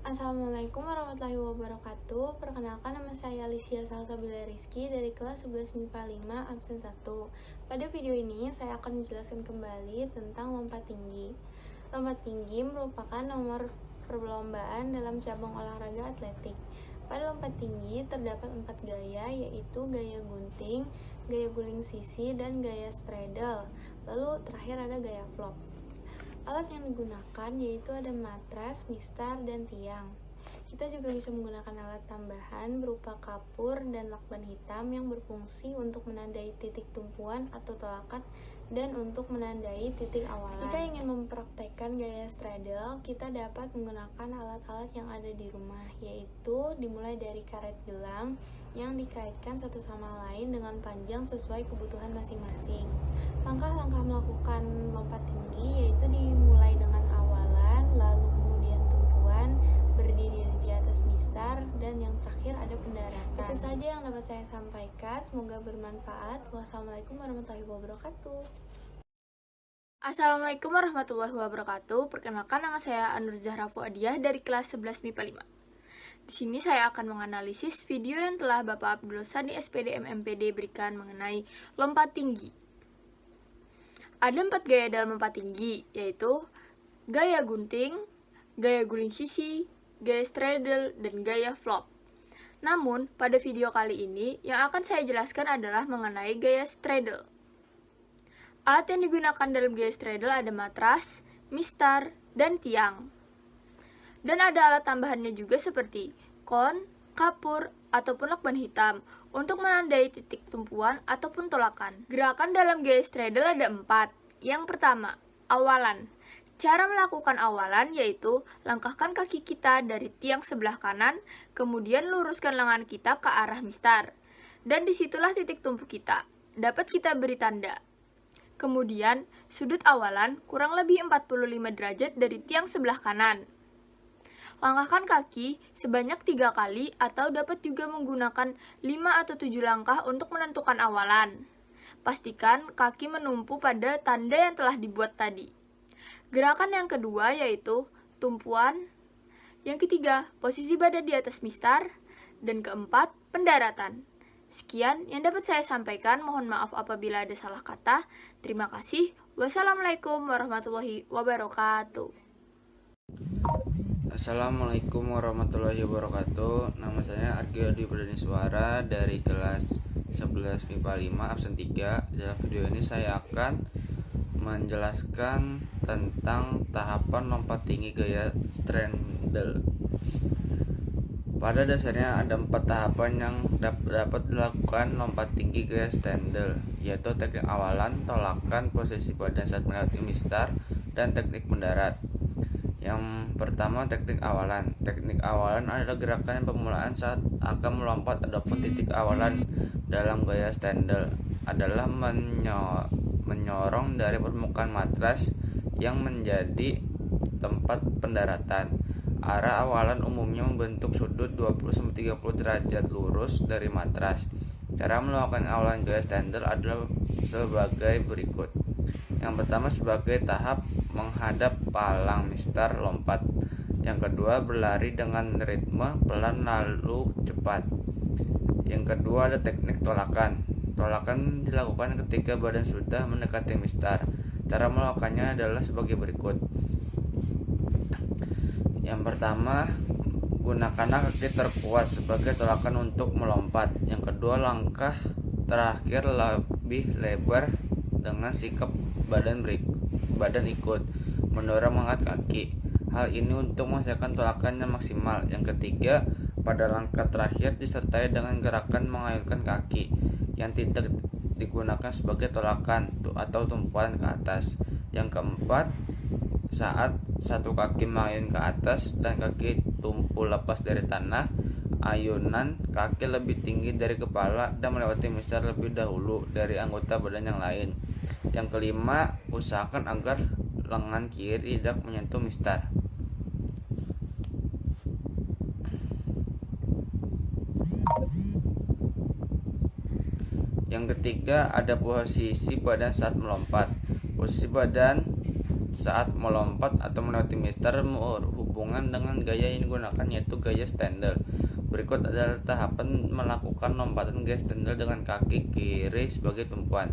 Assalamualaikum warahmatullahi wabarakatuh. Perkenalkan, nama saya Alicia Salsabila Rizky dari kelas 11 MIPA 5 absen 1. Pada video ini saya akan menjelaskan kembali tentang lompat tinggi. Lompat tinggi merupakan nomor perlombaan dalam cabang olahraga atletik. Pada lompat tinggi terdapat 4 gaya, yaitu gaya gunting, gaya guling sisi, dan gaya straddle. Lalu terakhir ada gaya flop. Alat yang digunakan yaitu ada matras, mistar, dan tiang. Kita juga bisa menggunakan alat tambahan berupa kapur dan lakban hitam yang berfungsi untuk menandai titik tumpuan atau tolakan dan untuk menandai titik awalan. Jika ingin mempraktekkan gaya straddle, kita dapat menggunakan alat-alat yang ada di rumah, yaitu dimulai dari karet gelang yang dikaitkan satu sama lain dengan panjang sesuai kebutuhan masing-masing. Langkah-langkah melakukan lompat tinggi yaitu dimulai dengan awalan, lalu kemudian tumpuan, berdiri di atas mistar, dan yang terakhir ada pendaratan. Itu saja yang dapat saya sampaikan, semoga bermanfaat. Wassalamualaikum warahmatullahi wabarakatuh. Assalamualaikum warahmatullahi wabarakatuh. Perkenalkan, nama saya Anur Zahra Fuadiah dari kelas 11 MIPA 5. Di sini saya akan menganalisis video yang telah Bapak Abdul Sani SPD MMPD berikan mengenai lompat tinggi. Ada 4 gaya dalam lompat tinggi, yaitu gaya gunting, gaya guling sisi, gaya straddle, dan gaya flop. Namun, pada video kali ini, yang akan saya jelaskan adalah mengenai gaya straddle. Alat yang digunakan dalam gaya straddle ada matras, mistar, dan tiang. Dan ada alat tambahannya juga seperti kon, kapur, ataupun lakban hitam untuk menandai titik tumpuan ataupun tolakan. Gerakan dalam gaya straddle ada 4. Yang pertama, awalan. Cara melakukan awalan yaitu langkahkan kaki kita dari tiang sebelah kanan, kemudian luruskan lengan kita ke arah mistar. Dan disitulah titik tumpu kita. Dapat kita beri tanda. Kemudian, sudut awalan kurang lebih 45 derajat dari tiang sebelah kanan. Langkahkan kaki sebanyak 3 kali atau dapat juga menggunakan 5 atau 7 langkah untuk menentukan awalan. Pastikan kaki menumpu pada tanda yang telah dibuat tadi. Gerakan yang kedua yaitu tumpuan. Yang ketiga, posisi badan di atas mistar. Dan keempat, pendaratan. Sekian yang dapat saya sampaikan, mohon maaf apabila ada salah kata. Terima kasih. Wassalamualaikum warahmatullahi wabarakatuh. Assalamualaikum warahmatullahi wabarakatuh. Nama saya Argio Dwi Purdaniswara dari kelas 11 MIPA 5 absen 3. Dalam video ini saya akan menjelaskan tentang tahapan lompat tinggi gaya straddle. Pada dasarnya ada 4 tahapan yang dapat dilakukan lompat tinggi gaya straddle, yaitu teknik awalan, tolakan, posisi badan saat melewati mistar, dan teknik mendarat. Yang pertama, teknik awalan. Teknik awalan adalah gerakan yang permulaan saat akan melompat. Adapun titik awalan dalam gaya straddle adalah menyorong dari permukaan matras yang menjadi tempat pendaratan. Arah awalan umumnya membentuk sudut 20-30 derajat lurus dari matras. Cara melakukan awalan gaya straddle adalah sebagai berikut. Yang pertama, sebagai tahap menghadap palang mistar lompat. Yang kedua, berlari dengan ritme pelan lalu cepat. Yang kedua, ada teknik tolakan. Tolakan dilakukan ketika badan sudah mendekati mistar. Cara melakukannya adalah sebagai berikut. Yang pertama, gunakanlah kaki terkuat sebagai tolakan untuk melompat. Yang kedua, langkah terakhir lebih lebar dengan sikap badan ikut mendorong mengangkat kaki. Hal ini untuk menghasilkan tolakan yang maksimal. Yang ketiga, pada langkah terakhir disertai dengan gerakan mengayunkan kaki yang tidak digunakan sebagai tolakan atau tumpuan ke atas. Yang keempat, saat satu kaki mengayun ke atas dan kaki tumpu lepas dari tanah, ayunan kaki lebih tinggi dari kepala dan melewati mistar lebih dahulu dari anggota badan yang lain. Yang kelima, usahakan agar lengan kiri tidak menyentuh mistar. Yang ketiga, ada posisi badan saat melompat. Posisi badan saat melompat atau melewati mistar berhubungan dengan gaya yang digunakan, yaitu gaya standar. Berikut adalah tahapan melakukan lompatan gaya standar dengan kaki kiri sebagai tumpuan.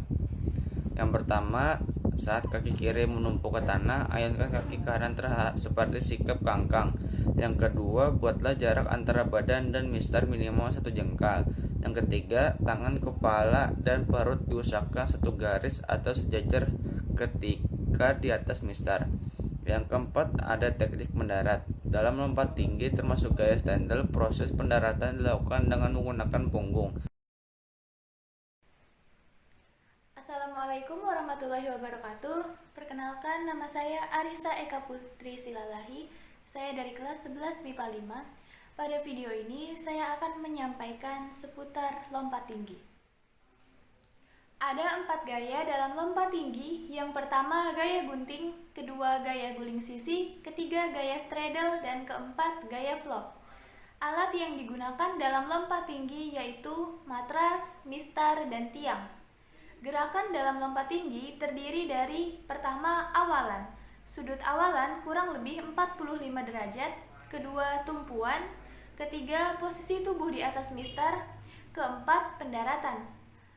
Yang pertama, saat kaki kiri menumpuk ke tanah, ayunkan kaki kanan seperti sikap kangkang. Yang kedua, buatlah jarak antara badan dan mistar minimal 1 jengkal. Yang ketiga, tangan, kepala, dan perut diusahakan satu garis atau sejajar ketika di atas mistar. Yang keempat, ada teknik mendarat. Dalam lompat tinggi termasuk gaya standar, proses pendaratan dilakukan dengan menggunakan punggung. Assalamualaikum warahmatullahi wabarakatuh. Perkenalkan, nama saya Arisa Eka Putri Silalahi. Saya dari kelas 11 MIPA 5. Pada video ini saya akan menyampaikan seputar lompat tinggi. Ada 4 gaya dalam lompat tinggi. Yang pertama gaya gunting, kedua gaya guling sisi, ketiga gaya straddle, dan keempat gaya flop. Alat yang digunakan dalam lompat tinggi yaitu matras, mistar, dan tiang. Gerakan dalam lompat tinggi terdiri dari pertama awalan. Sudut awalan kurang lebih 45 derajat, kedua tumpuan, ketiga posisi tubuh di atas mistar, keempat pendaratan.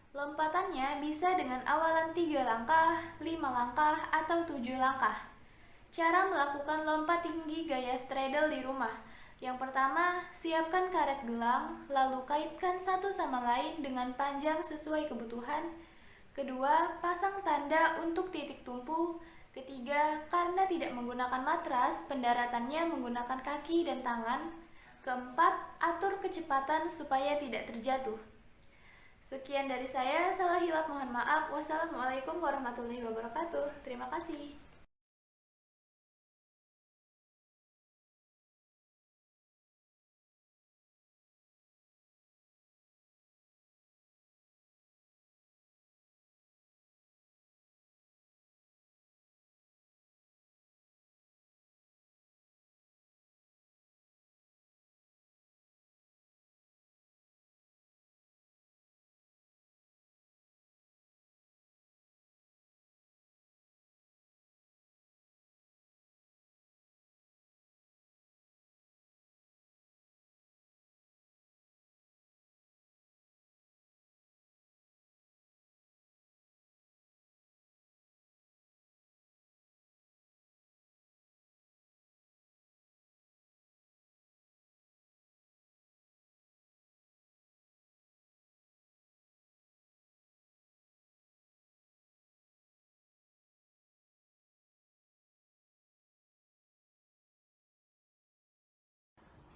Lompatannya bisa dengan awalan 3 langkah, 5 langkah, atau 7 langkah. Cara melakukan lompat tinggi gaya straddle di rumah. Yang pertama, siapkan karet gelang, lalu kaitkan satu sama lain dengan panjang sesuai kebutuhan. Kedua, pasang tanda untuk titik tumpu. Ketiga, karena tidak menggunakan matras, pendaratannya menggunakan kaki dan tangan. Keempat, atur kecepatan supaya tidak terjatuh. Sekian dari saya, salah hilaf mohon maaf. Wassalamualaikum warahmatullahi wabarakatuh. Terima kasih.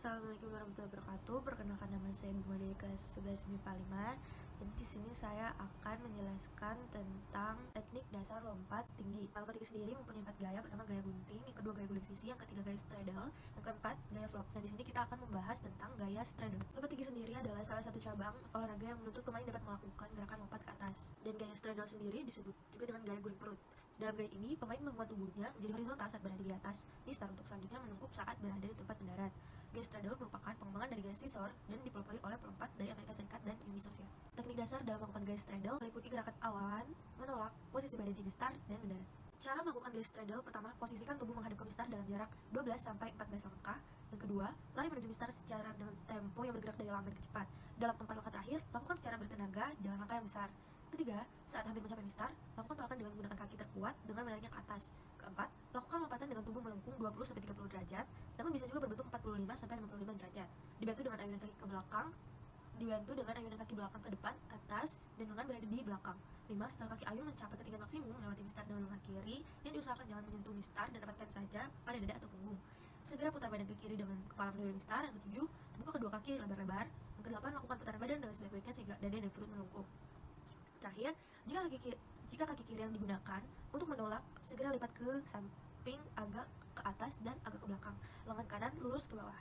Assalamualaikum warahmatullahi wabarakatuh. Perkenalkan, nama saya Bima dari kelas 11 MIPA 5. Jadi di sini saya akan menjelaskan tentang teknik dasar lompat tinggi. Lompat tinggi sendiri mempunyai 4 gaya. Pertama gaya gunting, yang kedua gaya guling sisi, yang ketiga gaya straddle, yang keempat gaya flop. Nah, di sini kita akan membahas tentang gaya straddle. Lompat tinggi sendiri adalah salah satu cabang olahraga yang menuntut pemain dapat melakukan gerakan lompat ke atas. Dan gaya straddle sendiri disebut juga dengan gaya guling perut. Dalam gaya ini, pemain menguat tubuhnya menjadi horizontal saat berada di atas mistar untuk selanjutnya menungkup saat berada di tempat mendarat. Gaya straddle merupakan pengembangan dari gaya scissor dan dipelopori oleh pelompat dari Amerika Serikat dan Uni Soviet. Teknik dasar dalam melakukan gaya straddle meliputi gerakan awalan, menolak, posisi badan di mistar, dan mendarat. Cara melakukan gaya straddle: pertama, posisikan tubuh menghadap ke mistar dalam jarak 12-14 langkah. Yang kedua, lari menuju mistar secara dengan tempo yang bergerak dari lambat ke cepat. Dalam 4 langkah terakhir, lakukan secara bertenaga dengan langkah yang besar. Ketiga, saat hampir mencapai mistar, lakukan tolakan dengan menggunakan kaki terkuat dengan menariknya ke atas. Keempat, lakukan lompatan dengan tubuh melengkung 20-30 derajat, namun bisa juga berbentuk 45-55 derajat. Dibantu dengan ayunan kaki ke belakang, ke depan, atas, dan lengan berada di belakang. 5. Setelah kaki ayun mencapai ketinggian maksimum melewati mistar dengan lengan kiri, yang diusahakan jangan menyentuh mistar dan dapatkan saja pada dada atau punggung. Segera putar badan ke kiri dengan kepala mendahului mistar. Yang ke-7, buka kedua kaki lebar-lebar. Yang ke-8, lakukan putaran badan dengan sebaik-baiknya sehingga dada dan perut melengkung. Terakhir, jika kaki kiri yang digunakan untuk menolak, segera lipat ke samping, agak ke atas, dan agak ke belakang. Lengan kanan lurus ke bawah.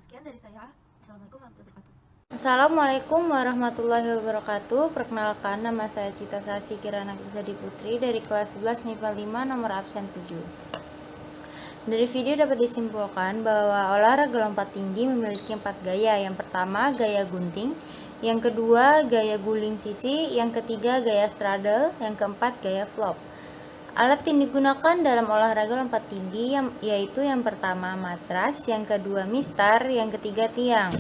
Sekian dari saya. Assalamualaikum warahmatullahi wabarakatuh. Assalamualaikum warahmatullahi wabarakatuh. Perkenalkan, nama saya Cita Sasi Kirana Krisadi Putri dari kelas 11 MIPA 5 nomor absen 7. Dari video dapat disimpulkan bahwa olahraga lompat tinggi memiliki 4 gaya. Yang pertama gaya gunting, yang kedua gaya guling sisi, yang ketiga gaya straddle, yang keempat gaya flop. Alat yang digunakan dalam olahraga lompat tinggi yaitu yang pertama matras, yang kedua mistar, yang ketiga tiang.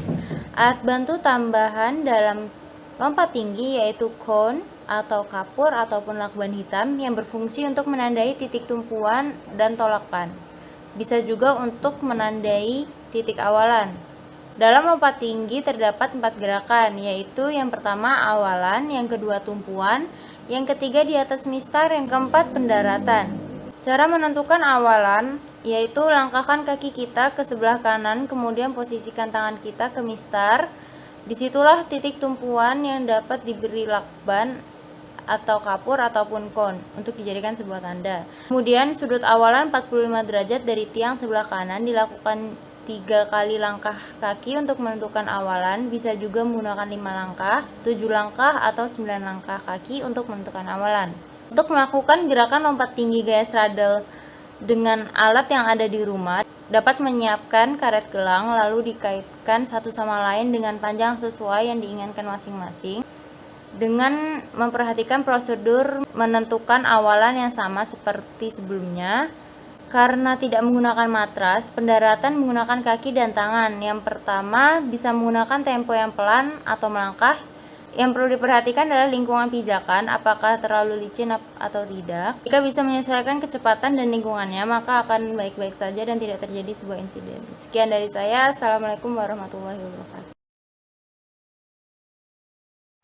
Alat bantu tambahan dalam lompat tinggi yaitu cone atau kapur ataupun lakban hitam yang berfungsi untuk menandai titik tumpuan dan tolakan. Bisa juga untuk menandai titik awalan. Dalam lompat tinggi terdapat 4 gerakan, yaitu yang pertama awalan, yang kedua tumpuan, yang ketiga di atas mistar, yang keempat pendaratan. Cara menentukan awalan yaitu langkahkan kaki kita ke sebelah kanan, kemudian posisikan tangan kita ke mistar. Disitulah titik tumpuan yang dapat diberi lakban atau kapur ataupun kon untuk dijadikan sebuah tanda. Kemudian sudut awalan 45 derajat dari tiang sebelah kanan, dilakukan 3 kali langkah kaki untuk menentukan awalan. Bisa juga menggunakan 5 langkah, 7 langkah, atau 9 langkah kaki untuk menentukan awalan. Untuk melakukan gerakan lompat tinggi gaya straddle dengan alat yang ada di rumah, dapat menyiapkan karet gelang lalu dikaitkan satu sama lain dengan panjang sesuai yang diinginkan masing-masing. Dengan memperhatikan prosedur menentukan awalan yang sama seperti sebelumnya. Karena tidak menggunakan matras, pendaratan menggunakan kaki dan tangan. Yang pertama, bisa menggunakan tempo yang pelan atau melangkah. Yang perlu diperhatikan adalah lingkungan pijakan, apakah terlalu licin atau tidak. Jika bisa menyesuaikan kecepatan dan lingkungannya, maka akan baik-baik saja dan tidak terjadi sebuah insiden. Sekian dari saya. Assalamualaikum warahmatullahi wabarakatuh.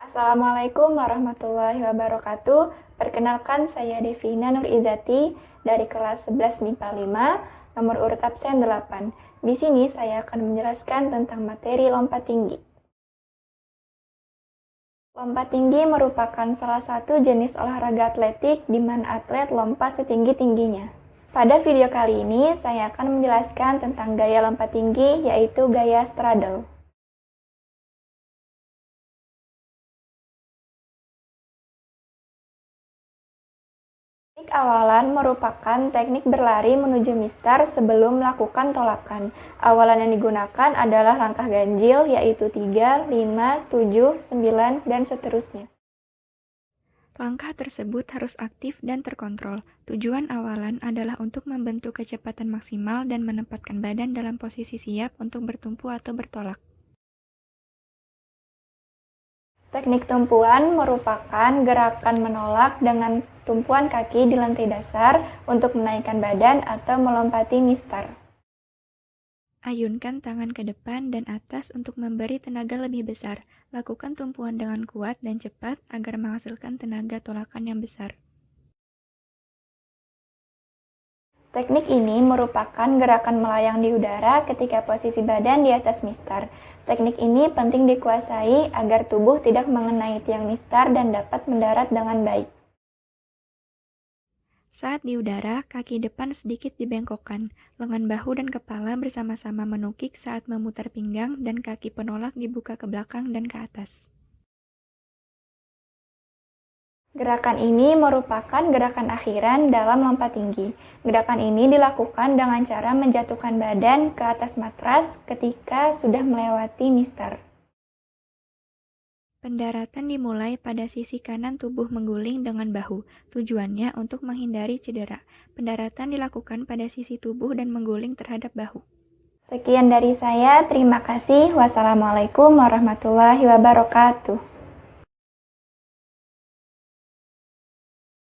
Assalamualaikum warahmatullahi wabarakatuh. Perkenalkan, saya Devina Nur Izati dari kelas 11 MIPA 5, nomor urut absen 8. Di sini saya akan menjelaskan tentang materi lompat tinggi. Lompat tinggi merupakan salah satu jenis olahraga atletik di mana atlet lompat setinggi-tingginya. Pada video kali ini, saya akan menjelaskan tentang gaya lompat tinggi, yaitu gaya straddle. Teknik awalan merupakan teknik berlari menuju mistar sebelum melakukan tolakan. Awalan yang digunakan adalah langkah ganjil, yaitu 3, 5, 7, 9, dan seterusnya. Langkah tersebut harus aktif dan terkontrol. Tujuan awalan adalah untuk membentuk kecepatan maksimal dan menempatkan badan dalam posisi siap untuk bertumpu atau bertolak. Teknik tumpuan merupakan gerakan menolak dengan tumpuan kaki di lantai dasar untuk menaikkan badan atau melompati mistar. Ayunkan tangan ke depan dan atas untuk memberi tenaga lebih besar. Lakukan tumpuan dengan kuat dan cepat agar menghasilkan tenaga tolakan yang besar. Teknik ini merupakan gerakan melayang di udara ketika posisi badan di atas mistar. Teknik ini penting dikuasai agar tubuh tidak mengenai tiang mistar dan dapat mendarat dengan baik. Saat di udara, kaki depan sedikit dibengkokkan, lengan bahu dan kepala bersama-sama menukik saat memutar pinggang dan kaki penolak dibuka ke belakang dan ke atas. Gerakan ini merupakan gerakan akhiran dalam lompat tinggi. Gerakan ini dilakukan dengan cara menjatuhkan badan ke atas matras ketika sudah melewati mistar. Pendaratan dimulai pada sisi kanan tubuh mengguling dengan bahu. Tujuannya untuk menghindari cedera. Pendaratan dilakukan pada sisi tubuh dan mengguling terhadap bahu. Sekian dari saya, terima kasih. Wassalamualaikum warahmatullahi wabarakatuh.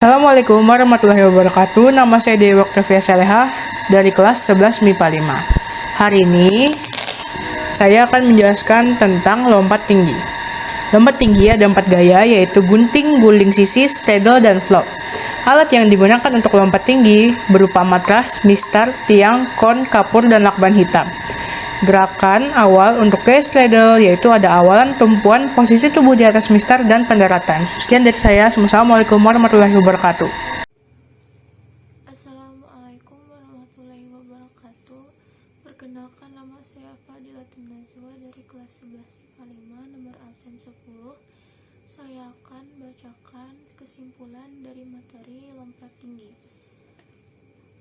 Assalamualaikum warahmatullahi wabarakatuh. Nama saya Dewi Oktavia Saleha dari kelas 11 MIPA 5. Hari ini saya akan menjelaskan tentang lompat tinggi. Lompat tinggi ada 4 gaya, yaitu gunting, guling sisi, straddle, dan flop. Alat yang digunakan untuk lompat tinggi berupa matras, mistar, tiang, kon, kapur, dan lakban hitam. Gerakan awal untuk gaya straddle yaitu ada awalan, tumpuan, posisi tubuh di atas mistar, dan pendaratan. Sekian dari saya. Assalamualaikum warahmatullahi wabarakatuh. Assalamualaikum warahmatullahi wabarakatuh. Perkenalkan, nama saya Fadilatun Najwa dari kelas 11 MIPA 5, nomor absen 10. Saya akan bacakan kesimpulan dari materi lompat tinggi.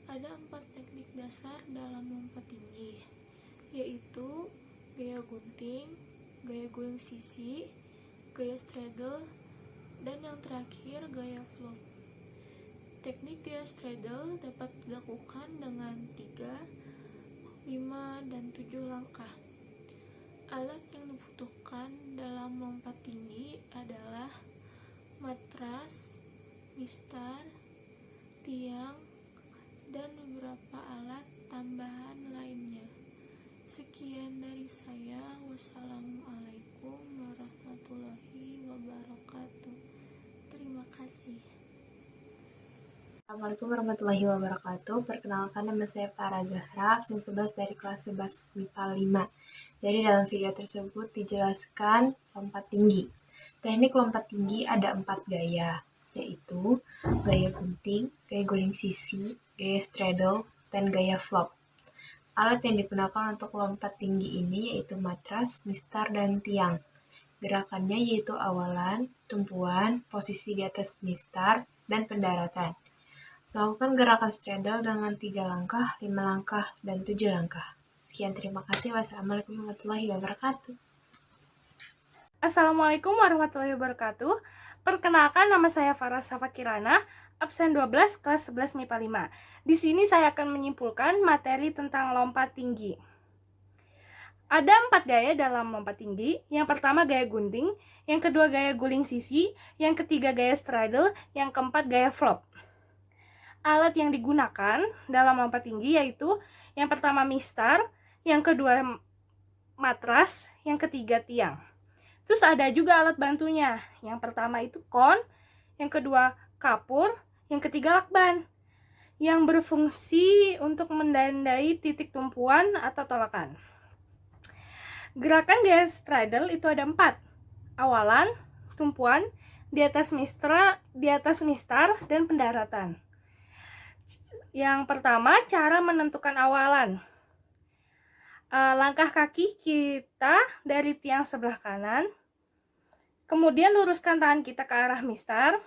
Ada 4 teknik dasar dalam lompat tinggi, yaitu gaya gunting, gaya guling sisi, gaya straddle, dan yang terakhir gaya flop. Teknik gaya straddle dapat dilakukan dengan 3, 5, dan 7 langkah. Alat yang dibutuhkan dalam lompat tinggi adalah matras, mistar, tiang, dan beberapa alat tambahan lainnya. Sekian dari saya. Wassalamualaikum warahmatullahi wabarakatuh. Terima kasih. Assalamualaikum warahmatullahi wabarakatuh. Perkenalkan, nama saya Farah Zahra, absen 11 dari kelas 11 MIPA 5. Jadi dalam video tersebut dijelaskan lompat tinggi. Teknik lompat tinggi ada 4 gaya, yaitu gaya gunting, gaya guling sisi, gaya straddle, dan gaya flop. Alat yang digunakan untuk lompat tinggi ini yaitu matras, mistar, dan tiang. Gerakannya yaitu awalan, tumpuan, posisi di atas mistar, dan pendaratan. Lakukan gerakan straddle dengan 3 langkah, 5 langkah, dan 7 langkah. Sekian, terima kasih. Wassalamualaikum warahmatullahi wabarakatuh. Assalamualaikum warahmatullahi wabarakatuh. Perkenalkan, nama saya Farah Safa Kirana, absen 12 kelas 11 MIPA 5. Di sini saya akan menyimpulkan materi tentang lompat tinggi. Ada 4 gaya dalam lompat tinggi. Yang pertama gaya gunting, yang kedua gaya guling sisi, yang ketiga gaya straddle, yang keempat gaya flop. Alat yang digunakan dalam lompat tinggi yaitu yang pertama mistar, yang kedua matras, yang ketiga tiang. Terus ada juga alat bantunya. Yang pertama itu kon, yang kedua kapur, yang ketiga lakban, yang berfungsi untuk menandai titik tumpuan atau tolakan. Gerakan gaya straddle itu ada 4. Awalan, tumpuan, di atas mistar, dan pendaratan. Yang pertama, cara menentukan awalan. Langkah kaki kita dari tiang sebelah kanan, kemudian luruskan tangan kita ke arah mistar.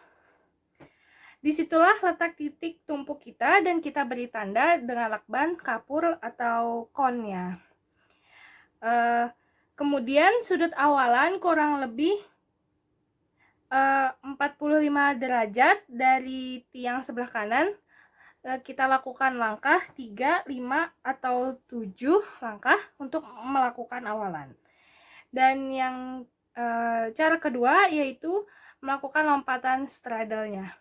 Disitulah letak titik tumpu kita dan kita beri tanda dengan lakban, kapur, atau konnya. Kemudian sudut awalan kurang lebih 45 derajat dari tiang sebelah kanan. Kita lakukan langkah 3, 5, atau 7 langkah untuk melakukan awalan. Dan yang cara kedua yaitu melakukan lompatan straddle-nya.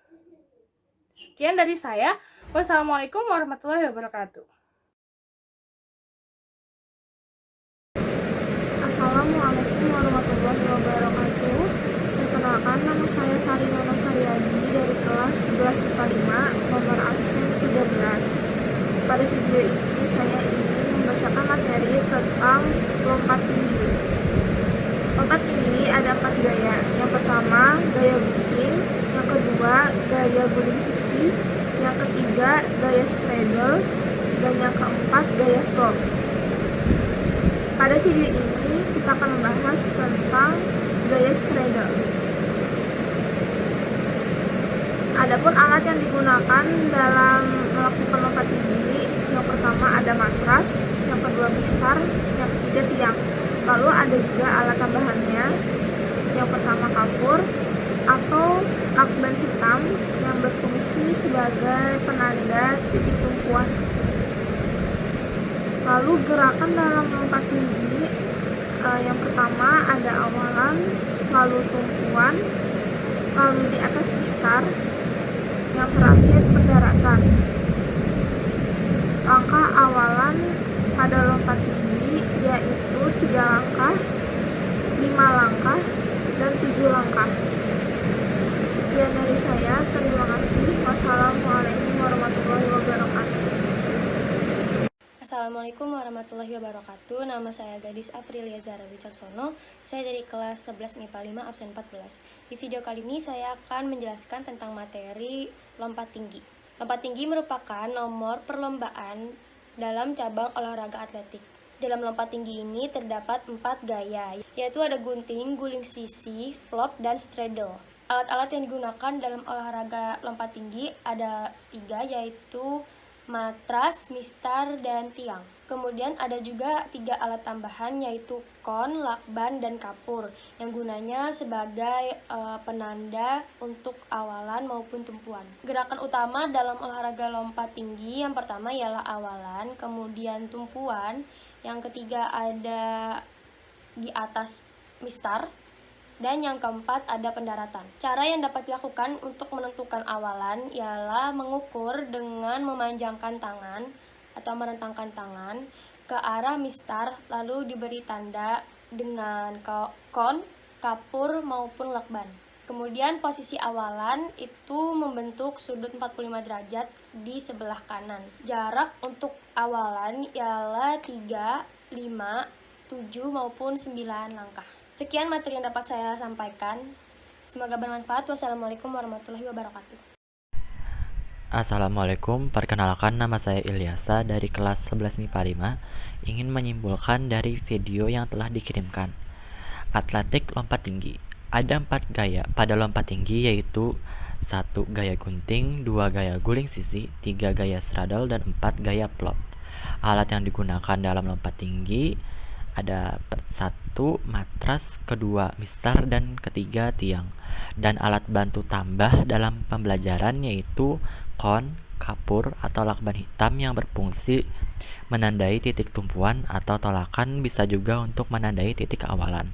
Sekian dari saya. Wassalamualaikum warahmatullahi wabarakatuh. Assalamualaikum warahmatullahi wabarakatuh. Perkenalkan, nama saya Farina Novariadi dari kelas 11 MIPA 5, nomor absen 13. Pada video ini saya ingin membacakan materi tentang lompat tinggi. Lompat tinggi ada 4 gaya. Yang pertama, gaya gunting, yang kedua, gaya guling sisi, yang ketiga, gaya straddle, dan yang keempat, gaya flop. Pada video ini kita akan membahas tentang gaya straddle. Adapun alat yang digunakan dalam melakukan lompat tinggi, yang pertama ada matras, yang kedua mistar, yang ketiga tiang. Lalu ada juga alat tambahannya, yang pertama kapur atau lakban hitam yang berfungsi sebagai penanda titik tumpuan. Lalu gerakan dalam lompat tinggi, yang pertama ada awalan, lalu tumpuan, lalu di atas mistar, yang terakhir pendaratan. Langkah awalan pada lompat tinggi yaitu 3 langkah, 5 langkah, dan 7 langkah. Sekian dari saya, terima kasih. Wassalamualaikum warahmatullahi wabarakatuh. Assalamualaikum warahmatullahi wabarakatuh. Nama saya Gadis Aprilia Zahra Wicaksono. Saya dari kelas 11 MIPA 5 absen 14. Di video kali ini saya akan menjelaskan tentang materi lompat tinggi. Lompat tinggi merupakan nomor perlombaan dalam cabang olahraga atletik. Dalam lompat tinggi ini terdapat 4 gaya, yaitu ada gunting, guling sisi, flop, dan straddle. Alat-alat yang digunakan dalam olahraga lompat tinggi ada 3, yaitu matras, mistar, dan tiang. Kemudian ada juga 3 alat tambahan yaitu kon, lakban, dan kapur yang gunanya sebagai penanda untuk awalan maupun tumpuan. Gerakan utama dalam olahraga lompat tinggi yang pertama ialah awalan, kemudian tumpuan, yang ketiga ada di atas mistar, dan yang keempat ada pendaratan. Cara yang dapat dilakukan untuk menentukan awalan ialah mengukur dengan memanjangkan tangan atau merentangkan tangan ke arah mistar, lalu diberi tanda dengan kon, kapur, maupun lakban. Kemudian posisi awalan itu membentuk sudut 45 derajat di sebelah kanan. Jarak untuk awalan ialah 3, 5, 7, maupun 9 langkah. Sekian materi yang dapat saya sampaikan. Semoga bermanfaat. Wassalamualaikum warahmatullahi wabarakatuh. Assalamualaikum, perkenalkan nama saya Ilyasa dari kelas 11 MIPA 5. Ingin menyimpulkan dari video yang telah dikirimkan. Atletik lompat tinggi. Ada 4 gaya pada lompat tinggi, yaitu 1 gaya gunting, 2 gaya guling sisi, 3 gaya straddle, dan 4 gaya flop. Alat yang digunakan dalam lompat tinggi ada 1 matras, 2 mistar, dan 3 tiang. Dan alat bantu tambah dalam pembelajaran yaitu kon, kapur, atau lakban hitam yang berfungsi menandai titik tumpuan atau tolakan, bisa juga untuk menandai titik awalan.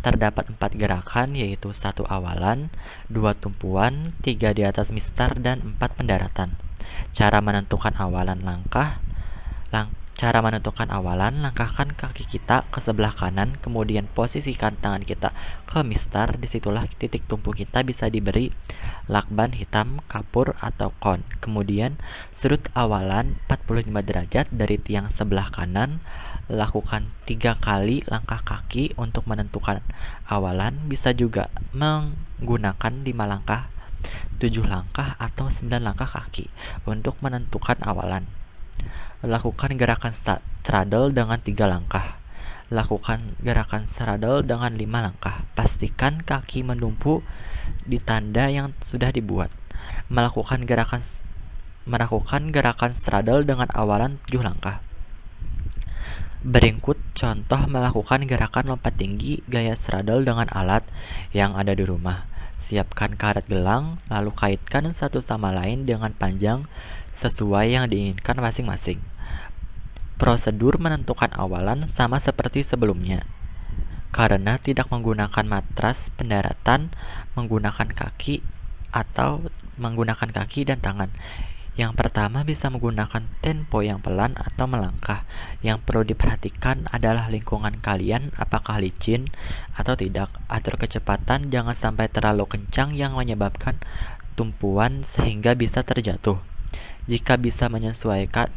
Terdapat 4 gerakan yaitu 1 awalan, 2 tumpuan, 3 di atas mistar, dan 4 pendaratan. Cara menentukan awalan, langkahkan kaki kita ke sebelah kanan, kemudian posisikan tangan kita ke mistar. Disitulah titik tumpu kita bisa diberi lakban hitam, kapur, atau kon. Kemudian sudut awalan 45 derajat dari tiang sebelah kanan. Lakukan 3 kali langkah kaki untuk menentukan awalan. Bisa juga menggunakan 5 langkah, 7 langkah, atau 9 langkah kaki untuk menentukan awalan. Lakukan gerakan straddle dengan 3 langkah. Lakukan gerakan straddle dengan 5 langkah. Pastikan kaki menumpu di tanda yang sudah dibuat. Melakukan gerakan straddle dengan awalan 7 langkah. Berikut contoh melakukan gerakan lompat tinggi gaya straddle dengan alat yang ada di rumah. Siapkan karet gelang, lalu kaitkan satu sama lain dengan panjang sesuai yang diinginkan masing-masing. Prosedur menentukan awalan sama seperti sebelumnya. Karena tidak menggunakan matras pendaratan, menggunakan kaki dan tangan. Yang pertama bisa menggunakan tempo yang pelan atau melangkah. Yang perlu diperhatikan adalah lingkungan kalian, apakah licin atau tidak. Atur kecepatan, jangan sampai terlalu kencang yang menyebabkan tumpuan sehingga bisa terjatuh. Jika bisa menyesuaikan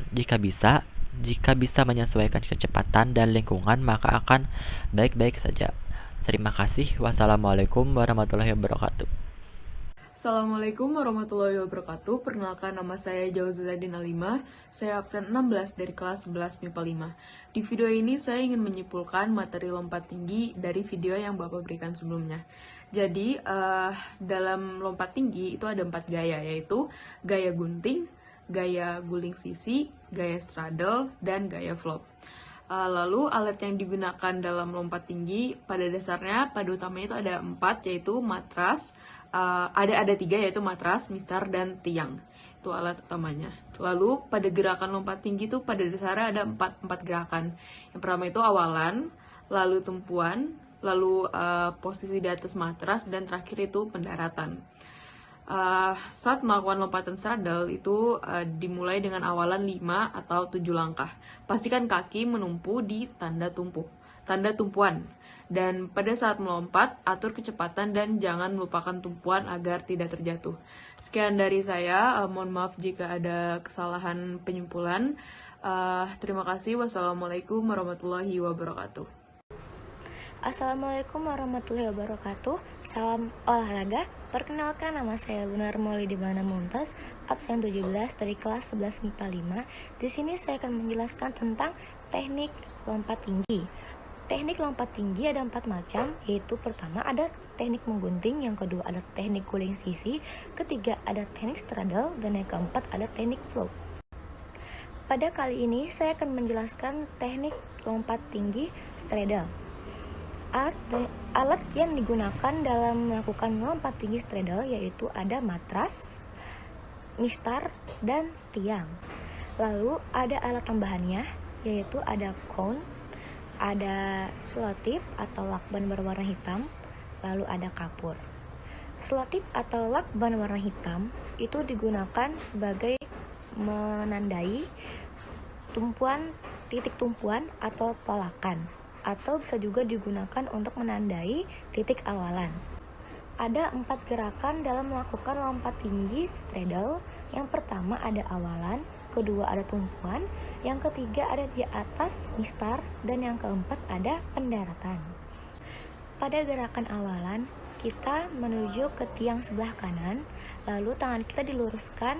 kecepatan dan lingkungan, maka akan baik-baik saja. Terima kasih. Wassalamualaikum warahmatullahi wabarakatuh. Assalamualaikum warahmatullahi wabarakatuh. Perkenalkan, nama saya Jauzuddin Alimah. Saya absen 16 dari kelas 11 MIPA 5. Di video ini saya ingin menyimpulkan materi lompat tinggi dari video yang Bapak berikan sebelumnya. Jadi, dalam lompat tinggi itu ada 4 gaya, yaitu gaya gunting, gaya guling sisi, gaya straddle, dan gaya flop. Lalu alat yang digunakan dalam lompat tinggi pada dasarnya, pada utamanya itu ada 4, yaitu matras, ada 3, yaitu matras, mistar, dan tiang. Itu alat utamanya. Lalu pada gerakan lompat tinggi itu pada dasarnya ada 4 gerakan. Yang pertama itu awalan, lalu tumpuan, lalu posisi di atas matras, dan terakhir itu pendaratan. Saat melakukan lompatan straddle itu dimulai dengan awalan 5 atau 7 langkah. Pastikan kaki menumpu di tanda tumpuan. Dan pada saat melompat, atur kecepatan dan jangan melupakan tumpuan agar tidak terjatuh. Sekian dari saya, mohon maaf jika ada kesalahan penyimpulan. Terima kasih. Wassalamualaikum warahmatullahi wabarakatuh. Assalamualaikum warahmatullahi wabarakatuh. Salam olahraga. Perkenalkan, nama saya Lunar Maulidibana Mumtaz, absen 17 dari kelas 11 MIPA 5. Di sini saya akan menjelaskan tentang teknik lompat tinggi. Teknik lompat tinggi ada 4 macam, yaitu pertama ada teknik menggunting, yang kedua ada teknik guling sisi, ketiga ada teknik straddle, dan yang keempat ada teknik flop. Pada kali ini saya akan menjelaskan teknik lompat tinggi straddle. Alat yang digunakan dalam melakukan lompat tinggi straddle yaitu ada matras, mistar, dan tiang. Lalu ada alat tambahannya yaitu ada cone, ada selotip atau lakban berwarna hitam, lalu ada kapur. Selotip atau lakban warna hitam itu digunakan sebagai menandai titik tumpuan atau tolakan, atau bisa juga digunakan untuk menandai titik awalan. Ada 4 gerakan dalam melakukan lompat tinggi straddle. Yang pertama ada awalan, kedua ada tumpuan, yang ketiga ada di atas mistar, dan yang keempat ada pendaratan. Pada gerakan awalan, kita menuju ke tiang sebelah kanan, lalu tangan kita diluruskan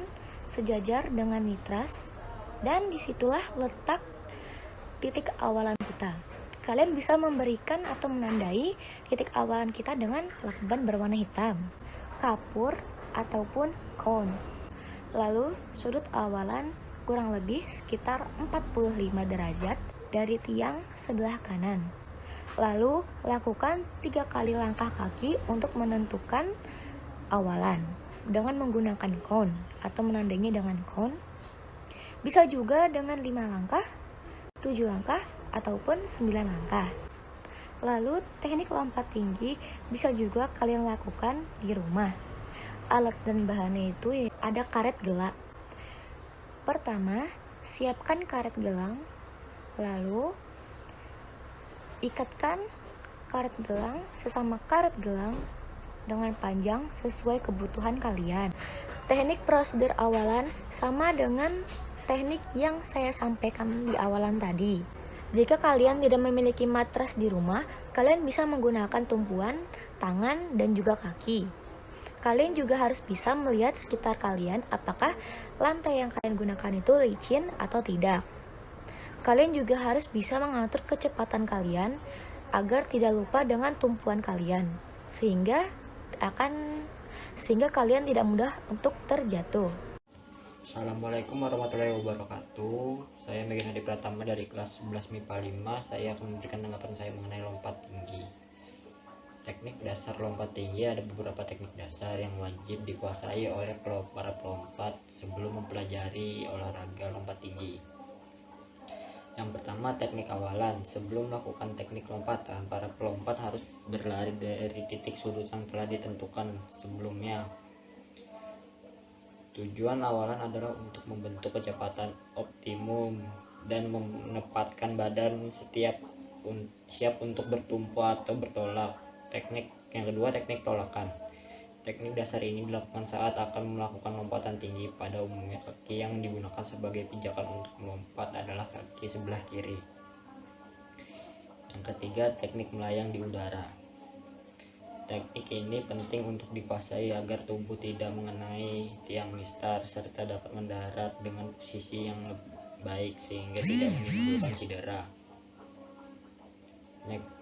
sejajar dengan mitras, dan disitulah letak titik awalan kita. Kalian bisa memberikan atau menandai titik awalan kita dengan lakban berwarna hitam, kapur, ataupun cone. Lalu sudut awalan kurang lebih sekitar 45 derajat dari tiang sebelah kanan. Lalu lakukan 3 kali langkah kaki untuk menentukan awalan dengan menggunakan cone atau menandainya dengan cone. Bisa juga dengan 5 langkah, 7 langkah, ataupun 9 langkah. Lalu teknik lompat tinggi bisa juga kalian lakukan di rumah. Alat dan bahannya itu ada karet gelang. Pertama, siapkan karet gelang, lalu ikatkan karet gelang sesama karet gelang dengan panjang sesuai kebutuhan kalian. Teknik prosedur awalan sama dengan teknik yang saya sampaikan di awalan tadi. Jika kalian tidak memiliki matras di rumah, kalian bisa menggunakan tumpuan, tangan, dan juga kaki. Kalian juga harus bisa melihat sekitar kalian apakah lantai yang kalian gunakan itu licin atau tidak. Kalian juga harus bisa mengatur kecepatan kalian agar tidak lupa dengan tumpuan kalian, sehingga kalian tidak mudah untuk terjatuh. Assalamualaikum warahmatullahi wabarakatuh. Saya Megan Hadi Pratama dari kelas 11 MIPA 5. Saya akan memberikan tanggapan saya mengenai lompat tinggi. Teknik dasar lompat tinggi, ada beberapa teknik dasar yang wajib dikuasai oleh para pelompat sebelum mempelajari olahraga lompat tinggi. Yang pertama, teknik awalan. Sebelum melakukan teknik lompatan, para pelompat harus berlari dari titik sudut yang telah ditentukan sebelumnya. Tujuan awalan adalah untuk membentuk kecepatan optimum dan menempatkan badan siap untuk bertumpu atau bertolak. Teknik yang kedua, teknik tolakan. Teknik dasar ini dilakukan saat akan melakukan lompatan tinggi. Pada umumnya kaki yang digunakan sebagai pijakan untuk melompat adalah kaki sebelah kiri. Yang ketiga, teknik melayang di udara. Teknik ini penting untuk dikuasai agar tubuh tidak mengenai tiang mistar serta dapat mendarat dengan posisi yang baik sehingga tidak menimbulkan cedera.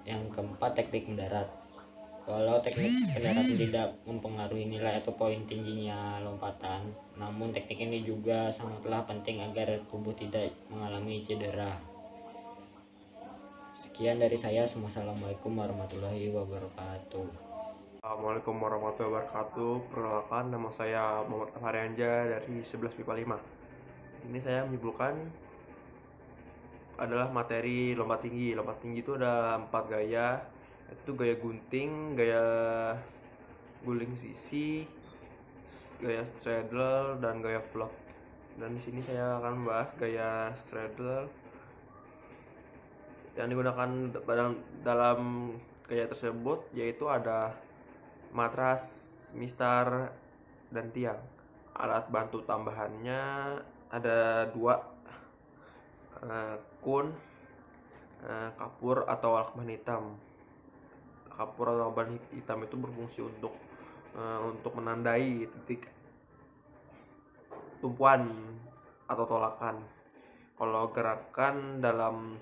Yang keempat, teknik mendarat. Walau teknik pendaratan tidak mempengaruhi nilai atau poin tingginya lompatan, namun teknik ini juga sangatlah penting agar tubuh tidak mengalami cedera. Sekian dari saya. Wassalamualaikum warahmatullahi wabarakatuh. Assalamualaikum warahmatullahi wabarakatuh. Perkenalkan, nama saya Muhammad Afarianja dari 11 MIPA 5. Ini saya menyebutkan adalah materi lompat tinggi. Lompat tinggi itu ada 4 gaya, yaitu gaya gunting, gaya guling sisi, gaya straddle, dan gaya flop. Dan di sini saya akan membahas gaya straddle yang digunakan dalam gaya tersebut, yaitu ada matras, mistar, dan tiang. Alat bantu tambahannya ada 2, kun, kapur atau lakban hitam. Kapur atau lakban hitam itu berfungsi untuk menandai titik tumpuan atau tolakan. Kalau gerakan dalam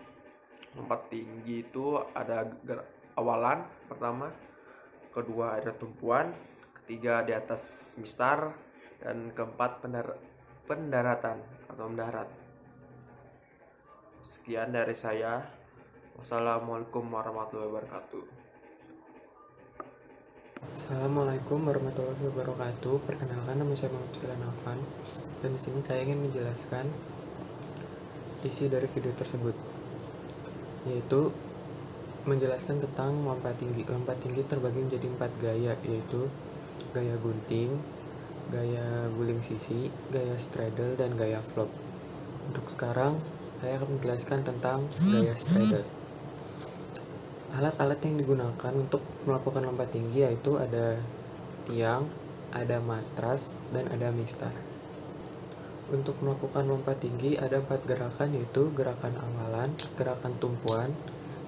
lompat tinggi itu ada awalan pertama, kedua ada tumpuan, ketiga di atas mistar, dan keempat pendaratan atau mendarat. Sekian dari saya. Wassalamualaikum warahmatullahi wabarakatuh. Assalamualaikum warahmatullahi wabarakatuh. Perkenalkan, nama saya Muhammad Filan Afan, dan di sini saya ingin menjelaskan isi dari video tersebut, yaitu menjelaskan tentang lompat tinggi. Lompat tinggi terbagi menjadi 4 gaya, yaitu gaya gunting, gaya guling sisi, gaya straddle, dan gaya flop. Untuk sekarang, saya akan menjelaskan tentang gaya straddle. Alat-alat yang digunakan untuk melakukan lompat tinggi yaitu ada tiang, ada matras, dan ada mistar. Untuk melakukan lompat tinggi ada 4 gerakan, yaitu gerakan awalan, gerakan tumpuan,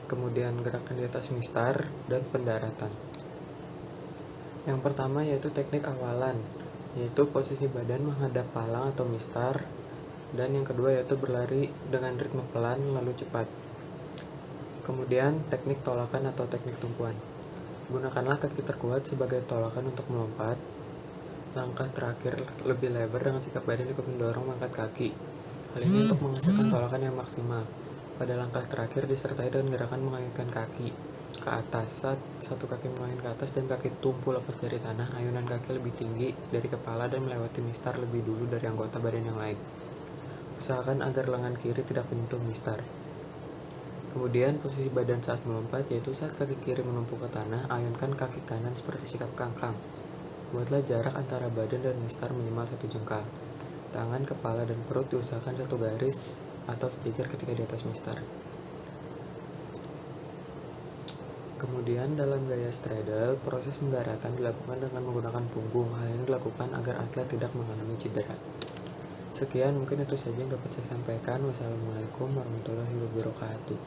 kemudian gerakan di atas mistar, dan pendaratan. Yang pertama yaitu teknik awalan, yaitu posisi badan menghadap palang atau mistar, dan yang kedua yaitu berlari dengan ritme pelan lalu cepat. Kemudian teknik tolakan atau teknik tumpuan. Gunakanlah kaki terkuat sebagai tolakan untuk melompat. Langkah terakhir lebih lebar dengan sikap badan ikut mendorong mengangkat kaki. Hal ini untuk menghasilkan tolakan yang maksimal. Pada langkah terakhir disertai dengan gerakan mengayunkan kaki ke atas. Saat satu kaki mengayun ke atas dan kaki tumpu lepas dari tanah, ayunan kaki lebih tinggi dari kepala dan melewati mistar lebih dulu dari anggota badan yang lain. Usahakan agar lengan kiri tidak menyentuh mistar. Kemudian posisi badan saat melompat, yaitu saat kaki kiri menumpuk ke tanah, ayunkan kaki kanan seperti sikap kangkang. Buatlah jarak antara badan dan mistar minimal 1 jengkal. Tangan, kepala, dan perut diusahakan satu garis atau sejajar ketika di atas mistar. Kemudian dalam gaya straddle, proses pendaratan dilakukan dengan menggunakan punggung. Hal ini dilakukan agar atlet tidak mengalami cedera. Sekian, mungkin itu saja yang dapat saya sampaikan. Wassalamualaikum warahmatullahi wabarakatuh.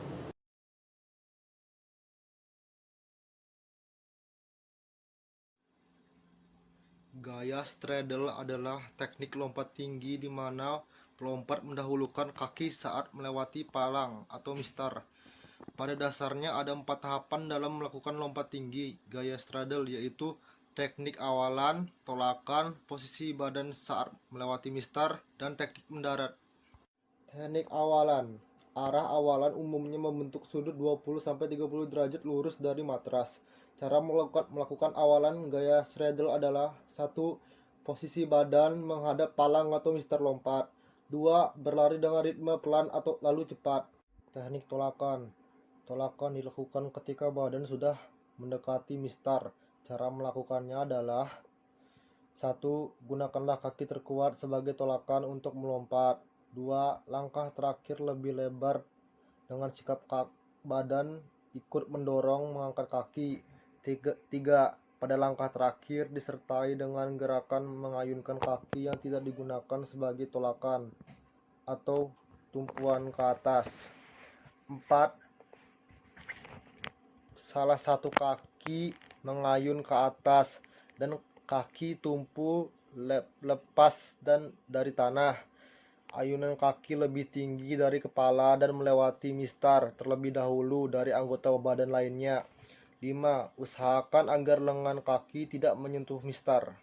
Gaya straddle adalah teknik lompat tinggi di mana pelompat mendahulukan kaki saat melewati palang atau mistar. Pada dasarnya ada 4 tahapan dalam melakukan lompat tinggi gaya straddle, yaitu teknik awalan, tolakan, posisi badan saat melewati mistar, dan teknik mendarat. Teknik awalan. Arah awalan umumnya membentuk sudut 20-30 derajat lurus dari matras. Cara melakukan awalan gaya straddle adalah 1. Posisi badan menghadap palang atau mistar lompat. 2. Berlari dengan ritme pelan atau lalu cepat. Teknik tolakan. Tolakan dilakukan ketika badan sudah mendekati mistar. Cara melakukannya adalah 1. Gunakanlah kaki terkuat sebagai tolakan untuk melompat. 2. Langkah terakhir lebih lebar dengan sikap badan ikut mendorong mengangkat kaki. 3. Pada langkah terakhir disertai dengan gerakan mengayunkan kaki yang tidak digunakan sebagai tolakan atau tumpuan ke atas. 4. Salah satu kaki mengayun ke atas dan kaki tumpu lepas dan dari tanah. Ayunan kaki lebih tinggi dari kepala dan melewati mistar terlebih dahulu dari anggota badan lainnya. 5. Usahakan agar lengan kaki tidak menyentuh mistar.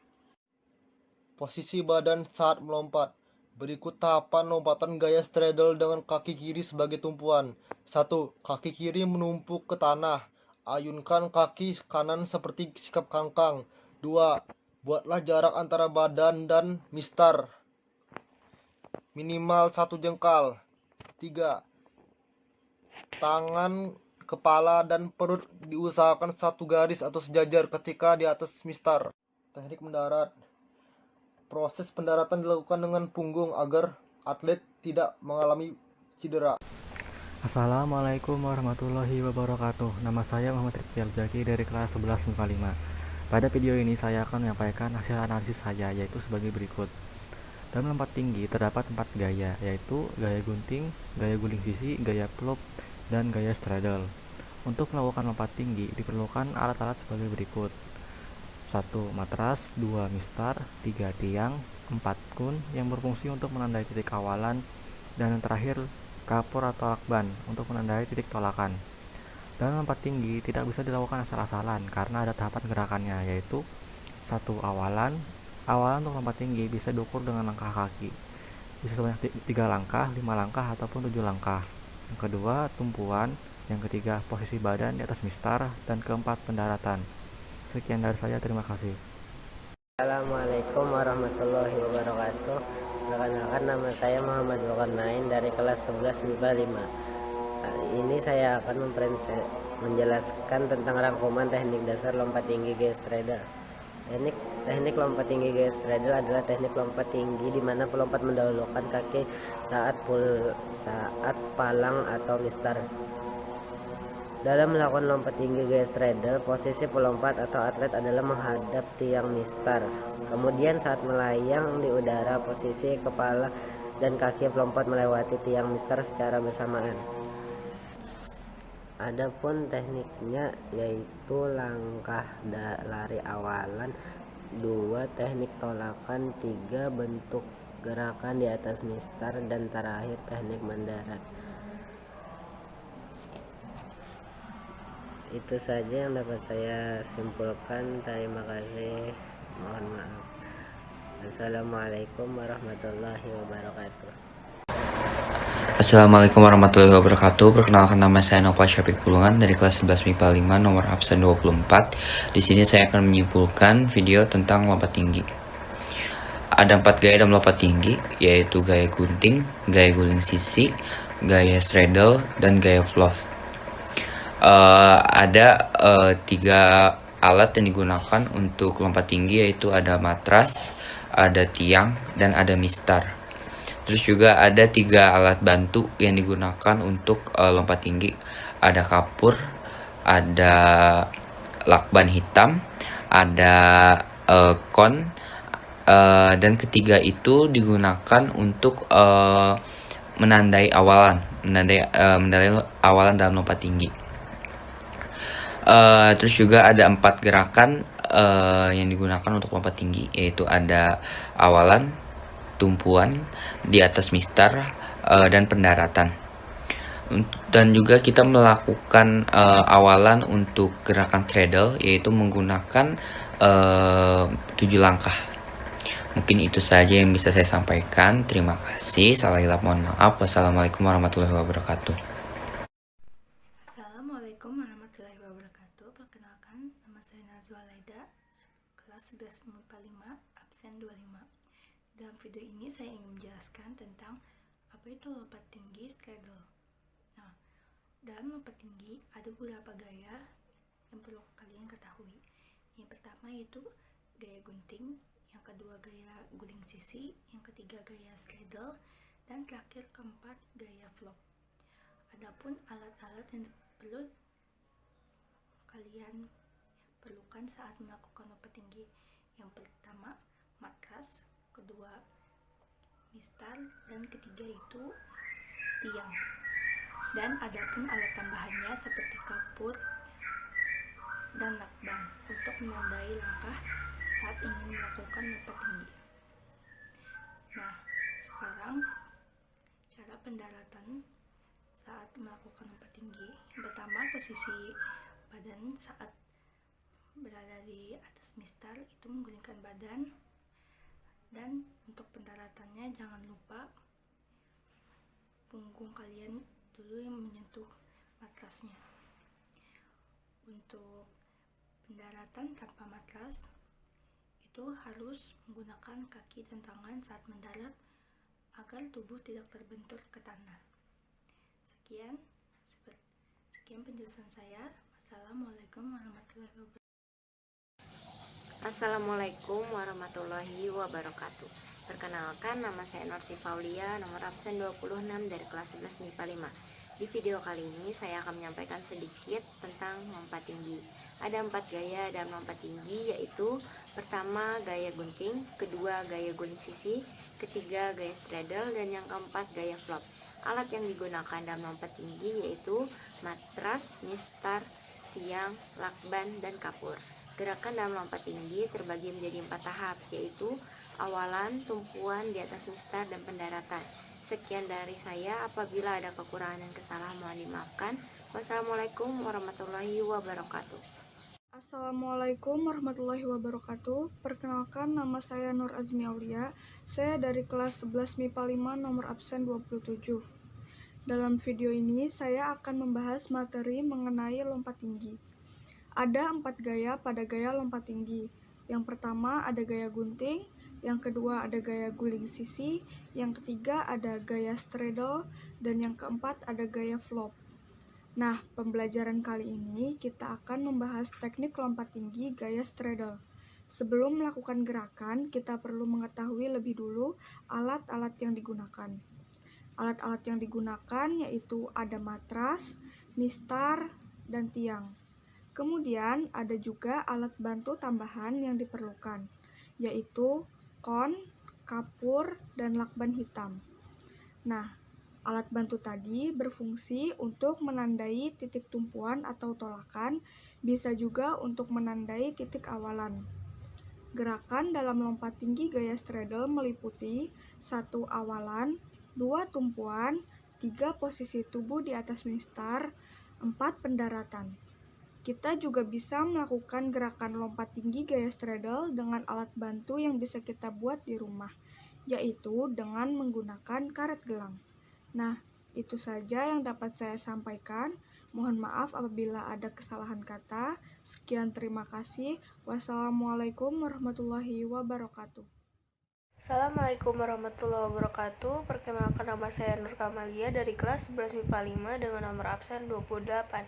Posisi badan saat melompat. Berikut tahapan lompatan gaya straddle dengan kaki kiri sebagai tumpuan. 1. Kaki kiri menumpuk ke tanah. Ayunkan kaki kanan seperti sikap kangkang. 2. Buatlah jarak antara badan dan mistar minimal 1 jengkal. 3. Tangan, kepala, dan perut diusahakan satu garis atau sejajar ketika di atas mistar. Teknik mendarat. Proses pendaratan dilakukan dengan punggung agar atlet tidak mengalami cedera. Assalamualaikum warahmatullahi wabarakatuh. Nama saya Muhammad Rifki Al-Jaki dari kelas 11 MIPA 5. Pada video ini saya akan menyampaikan hasil analisis saya, yaitu sebagai berikut. Dalam lompat tinggi terdapat 4 gaya, yaitu gaya gunting, gaya guling sisi, gaya flop, dan gaya straddle. Untuk melakukan lompat tinggi diperlukan alat-alat sebagai berikut. 1. Matras, 2. Mistar, 3. Tiang, 4. kun yang berfungsi untuk menandai titik awalan, dan yang terakhir kapur atau lakban untuk menandai titik tolakan. Dalam lompat tinggi tidak bisa dilakukan asal-asalan karena ada tahapan gerakannya, yaitu 1. Awalan. Awalan untuk lompat tinggi bisa diukur dengan langkah kaki. Bisa sebanyak 3 langkah, 5 langkah, ataupun 7 langkah. yang kedua tumpuan, yang ketiga posisi badan di atas mistar, dan keempat pendaratan. Sekian dari saya, terima kasih. Assalamualaikum warahmatullahi wabarakatuh. Perkenalkan, nama saya Muhammad Zulkarnain dari kelas 11 MIPA 5. Kali ini saya akan menjelaskan tentang rangkuman teknik dasar lompat tinggi gaya straddle. Teknik lompat tinggi gaya straddle adalah teknik lompat tinggi di mana pelompat mendahulukan kaki saat palang atau mistar. Dalam melakukan lompat tinggi gaya straddle, posisi pelompat atau atlet adalah menghadap tiang mistar. Kemudian saat melayang di udara, posisi kepala dan kaki pelompat melewati tiang mistar secara bersamaan. Adapun tekniknya yaitu langkah lari awalan, 2 teknik tolakan, 3 bentuk gerakan di atas mistar, dan terakhir teknik mendarat. Itu saja yang dapat saya simpulkan. Terima kasih. Mohon maaf. Assalamualaikum warahmatullahi wabarakatuh. Assalamualaikum warahmatullahi wabarakatuh. Perkenalkan, nama saya Nova Syafiq Pulungan dari kelas 11 MIPA 5 nomor absen 24. Di sini saya akan menyimpulkan video tentang lompat tinggi. Ada 4 gaya dalam lompat tinggi, yaitu gaya gunting, gaya guling sisi, gaya straddle, dan gaya flop. Ada 3 alat yang digunakan untuk lompat tinggi, yaitu ada matras, ada tiang, dan ada mistar. Terus juga ada 3 alat bantu yang digunakan untuk lompat tinggi. Ada kapur, ada lakban hitam, ada kon, dan ketiga itu digunakan untuk menandai awalan dalam lompat tinggi. Terus juga ada 4 gerakan yang digunakan untuk lompat tinggi, yaitu ada awalan, tumpuan, di atas mistar, dan pendaratan. Dan juga kita melakukan awalan untuk gerakan straddle, yaitu menggunakan 7 langkah. Mungkin itu saja yang bisa saya sampaikan. Terima kasih. Salah hilap mohon maaf. Wassalamualaikum warahmatullahi wabarakatuh. Assalamualaikum warahmatullahi wabarakatuh. Perkenalkan, nama saya Nazwa Laida, kelas 11 MIPA 5, absen 25. Dalam video ini saya ingin menjelaskan tentang apa itu lompat tinggi straddle. Nah, dalam lompat tinggi ada beberapa gaya yang perlu kalian ketahui. Yang pertama yaitu gaya gunting, yang kedua gaya guling sisi, yang ketiga gaya straddle, dan terakhir keempat gaya flop. Adapun alat-alat yang perlu kalian perlukan saat melakukan lompat tinggi, yang pertama matras, kedua mistar, dan ketiga itu tiang. Dan adapun alat tambahannya seperti kapur dan lakban untuk menandai langkah saat ingin melakukan lompat tinggi. Nah, sekarang cara pendaratan saat melakukan lompat tinggi. Yang pertama, posisi badan saat berada di atas mistar itu menggulingkan badan. Dan untuk pendaratannya jangan lupa punggung kalian dulu yang menyentuh matrasnya. Untuk pendaratan tanpa matras itu harus menggunakan kaki dan tangan saat mendarat agar tubuh tidak terbentur ke tanah. Sekian penjelasan saya. Wassalamualaikum warahmatullahi wabarakatuh. Assalamualaikum warahmatullahi wabarakatuh. Perkenalkan, nama saya Norsi Faulia, nomor absen 26 dari kelas 11 MIPA 5. Di video kali ini saya akan menyampaikan sedikit tentang lompat tinggi. Ada 4 gaya dalam lompat tinggi, yaitu pertama gaya gunting, kedua gaya guling sisi, ketiga gaya straddle, dan yang keempat gaya flop. Alat yang digunakan dalam lompat tinggi yaitu matras, mistar, tiang, lakban, dan kapur. Gerakan dalam lompat tinggi terbagi menjadi 4 tahap, yaitu awalan, tumpuan, di atas mistar, dan pendaratan. Sekian dari saya. Apabila ada kekurangan dan kesalahan mohon dimaafkan. Wassalamualaikum warahmatullahi wabarakatuh. Assalamualaikum warahmatullahi wabarakatuh. Perkenalkan, nama saya Nur Azmi Aulia. Saya dari kelas 11 MIPA 5 nomor absen 27. Dalam video ini, saya akan membahas materi mengenai lompat tinggi. Ada 4 gaya pada gaya lompat tinggi. Yang pertama ada gaya gunting, yang kedua ada gaya guling sisi, yang ketiga ada gaya straddle, dan yang keempat ada gaya flop. Nah, pembelajaran kali ini kita akan membahas teknik lompat tinggi gaya straddle. Sebelum melakukan gerakan, kita perlu mengetahui lebih dulu alat-alat yang digunakan. Alat-alat yang digunakan yaitu ada matras, mistar, dan tiang. Kemudian ada juga alat bantu tambahan yang diperlukan, yaitu kon, kapur, dan lakban hitam. Nah, alat bantu tadi berfungsi untuk menandai titik tumpuan atau tolakan, bisa juga untuk menandai titik awalan. Gerakan dalam lompat tinggi gaya straddle meliputi 1 awalan, 2 tumpuan, 3 posisi tubuh di atas mistar, 4 pendaratan. Kita juga bisa melakukan gerakan lompat tinggi gaya straddle dengan alat bantu yang bisa kita buat di rumah, yaitu dengan menggunakan karet gelang. Nah, itu saja yang dapat saya sampaikan. Mohon maaf apabila ada kesalahan kata. Sekian, terima kasih. Wassalamualaikum warahmatullahi wabarakatuh. Assalamualaikum warahmatullahi wabarakatuh. Perkenalkan, nama saya Nur Kamalia dari kelas 11 MIPA 5 dengan nomor absen 28.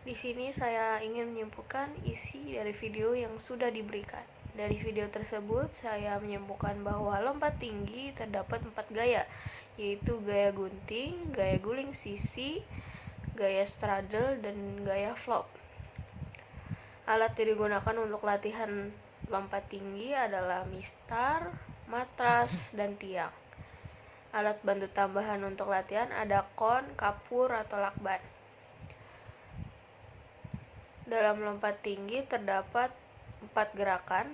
Di sini saya ingin menyimpulkan isi dari video yang sudah diberikan. Dari video tersebut saya menyimpulkan bahwa lompat tinggi terdapat 4 gaya, yaitu gaya gunting, gaya guling sisi, gaya straddle, dan gaya flop. Alat yang digunakan untuk latihan lompat tinggi adalah mistar, matras, dan tiang. Alat bantu tambahan untuk latihan ada kon, kapur, atau lakban. Dalam lompat tinggi terdapat 4 gerakan,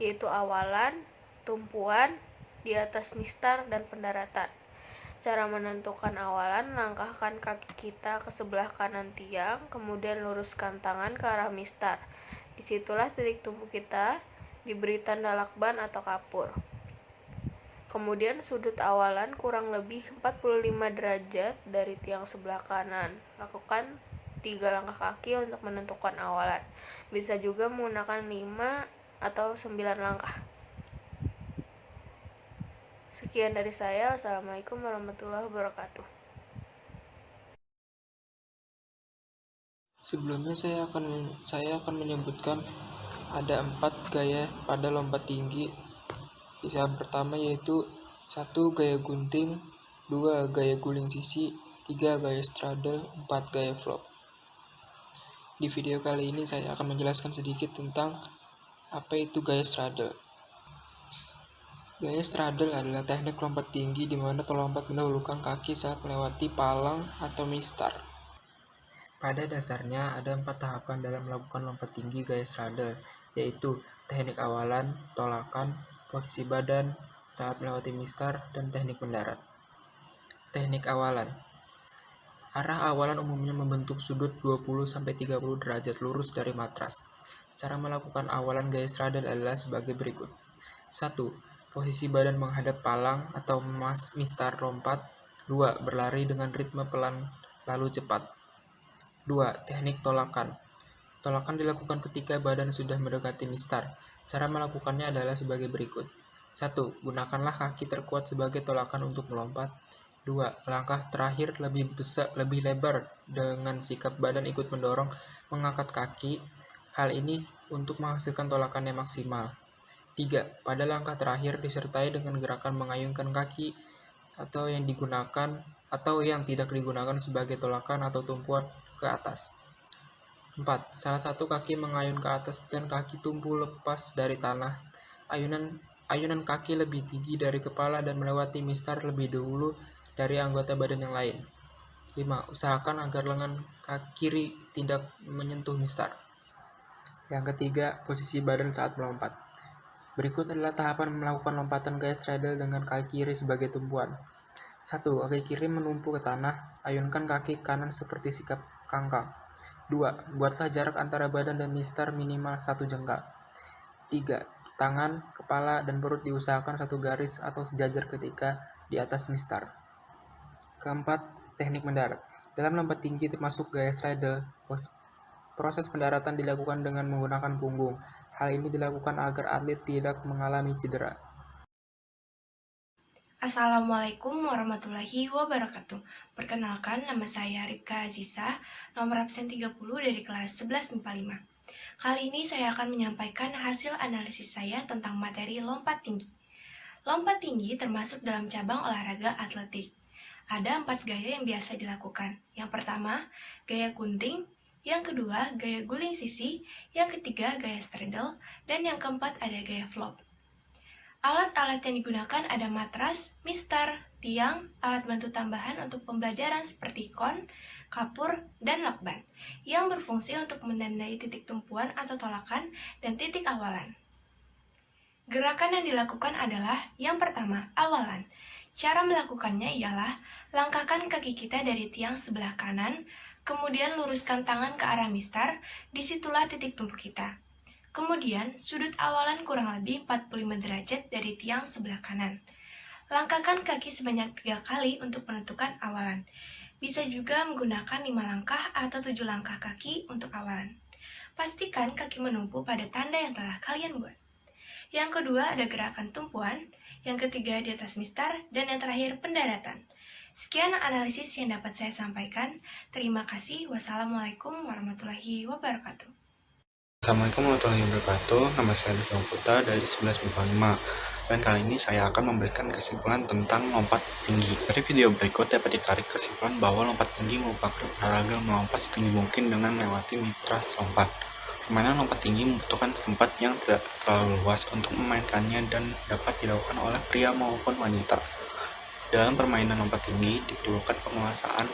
yaitu awalan, tumpuan, di atas mistar, dan pendaratan. Cara menentukan awalan, langkahkan kaki kita ke sebelah kanan tiang, kemudian luruskan tangan ke arah mistar. Disitulah titik tumpu kita, diberi tanda lakban atau kapur. Kemudian sudut awalan kurang lebih 45 derajat dari tiang sebelah kanan. Lakukan 3 langkah kaki untuk menentukan awalan. Bisa juga menggunakan 5 atau 9 langkah. Sekian dari saya. Wassalamualaikum warahmatullahi wabarakatuh. Sebelumnya saya akan menyebutkan ada 4 gaya pada lompat tinggi. Yang pertama yaitu 1 gaya gunting, 2 gaya guling sisi, 3 gaya straddle, 4 gaya flop. Di video kali ini saya akan menjelaskan sedikit tentang apa itu gaya straddle. Gaya straddle adalah teknik lompat tinggi di mana pelompat mendahulukan kaki saat melewati palang atau mistar. Pada dasarnya ada 4 tahapan dalam melakukan lompat tinggi gaya straddle, yaitu teknik awalan, tolakan, posisi badan saat melewati mistar, dan teknik mendarat. Teknik awalan. Arah awalan umumnya membentuk sudut 20-30 derajat lurus dari matras. Cara melakukan awalan gaya straddle adalah sebagai berikut. 1. Posisi badan menghadap palang atau mistar lompat. 2. Berlari dengan ritme pelan lalu cepat. 2. Teknik tolakan. Tolakan dilakukan ketika badan sudah mendekati mistar. Cara melakukannya adalah sebagai berikut. 1. Gunakanlah kaki terkuat sebagai tolakan untuk melompat. 2. Langkah terakhir lebih lebar dengan sikap badan ikut mendorong mengangkat kaki. Hal ini untuk menghasilkan tolakan yang maksimal. 3. Pada langkah terakhir disertai dengan gerakan mengayunkan kaki atau yang tidak digunakan sebagai tolakan atau tumpuan ke atas. 4. Salah satu kaki mengayun ke atas dan kaki tumpu lepas dari tanah. Ayunan kaki lebih tinggi dari kepala dan melewati mistar lebih dahulu dari anggota badan yang lain. 5. Usahakan agar lengan kaki kiri tidak menyentuh mistar. Yang ketiga, posisi badan saat melompat. Berikut adalah tahapan melakukan lompatan gaya straddle dengan kaki kiri sebagai tumpuan. 1. Kaki kiri menumpu ke tanah, ayunkan kaki kanan seperti sikap kangkang. 2. Buatlah jarak antara badan dan mistar minimal 1 jengkal. 3. Tangan, kepala, dan perut diusahakan 1 garis atau sejajar ketika di atas mistar. Keempat, teknik mendarat. Dalam lompat tinggi termasuk gaya straddle, proses pendaratan dilakukan dengan menggunakan punggung. Hal ini dilakukan agar atlet tidak mengalami cedera. Assalamualaikum warahmatullahi wabarakatuh. Perkenalkan, nama saya Ripka Aziza, nomor absen 30 dari kelas 11 MIPA 5. Kali ini saya akan menyampaikan hasil analisis saya tentang materi lompat tinggi. Lompat tinggi termasuk dalam cabang olahraga atletik. Ada 4 gaya yang biasa dilakukan. Yang pertama, gaya gunting. Yang kedua, gaya guling sisi. Yang ketiga, gaya straddle. Dan yang keempat, ada gaya flop. Alat-alat yang digunakan ada matras, mistar, tiang, alat bantu tambahan untuk pembelajaran seperti kon, kapur, dan lakban, yang berfungsi untuk menandai titik tumpuan atau tolakan dan titik awalan. Gerakan yang dilakukan adalah yang pertama, awalan. Cara melakukannya ialah langkahkan kaki kita dari tiang sebelah kanan, kemudian luruskan tangan ke arah mistar, disitulah titik tumpu kita. Kemudian, sudut awalan kurang lebih 45 derajat dari tiang sebelah kanan. Langkahkan kaki sebanyak 3 kali untuk menentukan awalan. Bisa juga menggunakan 5 langkah atau 7 langkah kaki untuk awalan. Pastikan kaki menumpu pada tanda yang telah kalian buat. Yang kedua ada gerakan tumpuan, yang ketiga di atas mistar, dan yang terakhir pendaratan. Sekian analisis yang dapat saya sampaikan. Terima kasih. Wassalamualaikum warahmatullahi wabarakatuh. Assalamualaikum warahmatullahi wabarakatuh. Nama saya Dikong Putra dari 11 MIPA 5. Dan kali ini saya akan memberikan kesimpulan tentang lompat tinggi. Dari video berikut dapat ditarik kesimpulan bahwa lompat tinggi merupakan olahraga melompat setinggi mungkin dengan melewati mitras lompat. Permainan lompat tinggi membutuhkan tempat yang tidak terlalu luas untuk memainkannya dan dapat dilakukan oleh pria maupun wanita. Dalam permainan lompat tinggi diperlukan penguasaan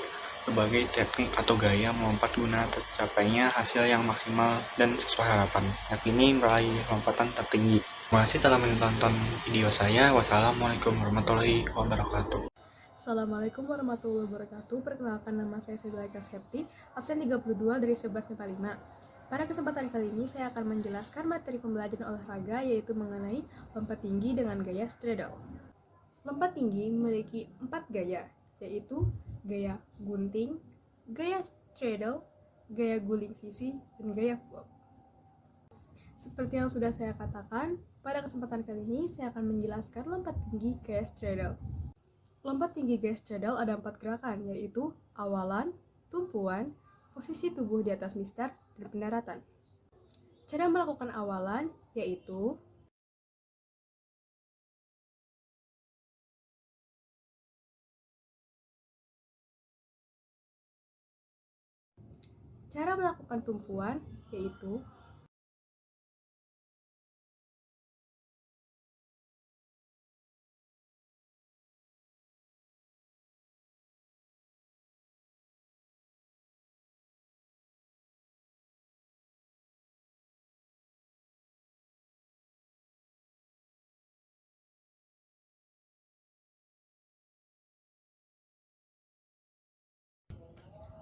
berbagai teknik atau gaya melompat guna tercapainya hasil yang maksimal dan sesuai harapan, yakni meraih lompatan tertinggi. Terima kasih telah menonton video saya. Wassalamualaikum warahmatullahi wabarakatuh. Assalamualaikum warahmatullahi wabarakatuh. Perkenalkan, nama saya Sejalaika Septi, absen 32 dari 11 MIPA 5. Pada kesempatan kali ini saya akan menjelaskan materi pembelajaran olahraga yaitu mengenai lompat tinggi dengan gaya straddle. Lompat tinggi memiliki 4 gaya, yaitu gaya gunting, gaya straddle, gaya guling sisi, dan gaya flop. Seperti yang sudah saya katakan, pada kesempatan kali ini saya akan menjelaskan lompat tinggi gaya straddle. Lompat tinggi gaya straddle ada 4 gerakan, yaitu awalan, tumpuan, posisi tubuh di atas mistar, dan pendaratan. Cara melakukan awalan yaitu cara melakukan tumpuan yaitu